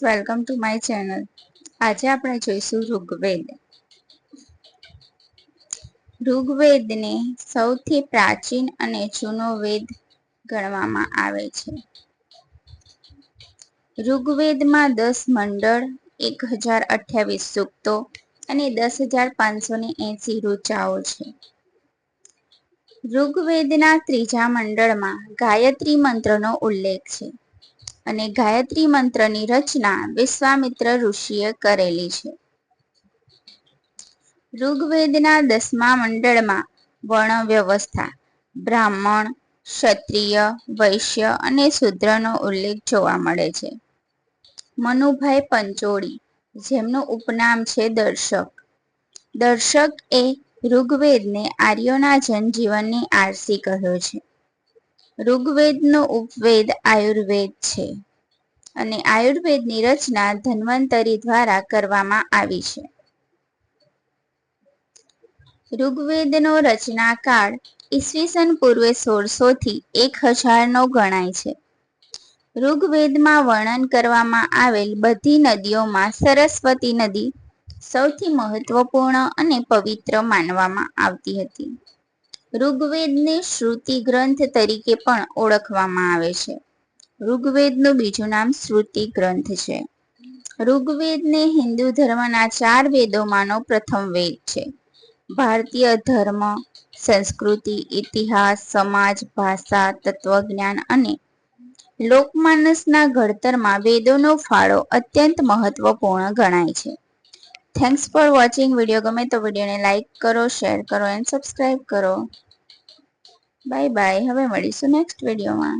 Welcome to my channel. આજે આપણે જોઈશું ઋગ્વેદ. ઋગ્વેદને સૌથી પ્રાચીન અને જૂનો વેદ ગણવામાં આવે છે. ઋગ્વેદમાં 10 મંડળ, 1028 સૂક્તો અને 10,580 ઋચાઓ છે. ઋગ્વેદના ત્રીજા મંડળમાં ગાયત્રી મંત્રનો ઉલ્લેખ છે અને ગાયત્રી મંત્રની રચના વિશ્વામિત્ર ઋષિએ કરેલી છે. ઋગ્વેદના 10મા મંડળમાં વર્ણ વ્યવસ્થા, બ્રાહ્મણ, ક્ષત્રિય, વૈશ્ય અને શૂદ્રનો ઉલ્લેખ જોવા મળે છે. મનુભાઈ પંચોળી, જેમનું ઉપનામ છે દર્શક. દર્શક એ ઋગ્વેદને આર્યોના જનજીવનની આરસી કહ્યો છે. ઋગ્વેદનો ઉપવેદ આયુર્વેદ છે અને આયુર્વેદની રચના ધન્વંતરી દ્વારા કરવામાં આવી છે. ઋગ્વેદનો રચનાકાળ ઈસવીસન પૂર્વે 1600 થી 1000 ગણાય છે. ઋગ્વેદમાં વર્ણન કરવામાં આવેલ બધી નદીઓમાં સરસ્વતી નદી સૌથી મહત્વપૂર્ણ અને પવિત્ર માનવામાં આવતી હતી. ઋગ્વેદને શ્રુતિ ગ્રંથ તરીકે પણ ઓળખવામાં આવે છે. ઋગ્વેદનું બીજું નામ શ્રુતિ ગ્રંથ છે. ઋગ્વેદને હિન્દુ ધર્મના 4 વેદોમાંનો પ્રથમ વેદ છે. ભારતીય ધર્મ, સંસ્કૃતિ, ઇતિહાસ, સમાજ, ભાષા, તત્વજ્ઞાન અને લોકમાનસના ઘડતરમાં વેદોનો ફાળો અત્યંત મહત્વપૂર્ણ ગણાય છે. Thanks for watching. વિડીયો ગમે તો વિડીયોને લાઇક કરો, શેર કરો એન્ડ સબસ્ક્રાઈબ કરો. Bye bye. હવે મળીશું નેક્સ્ટ વિડીયોમાં.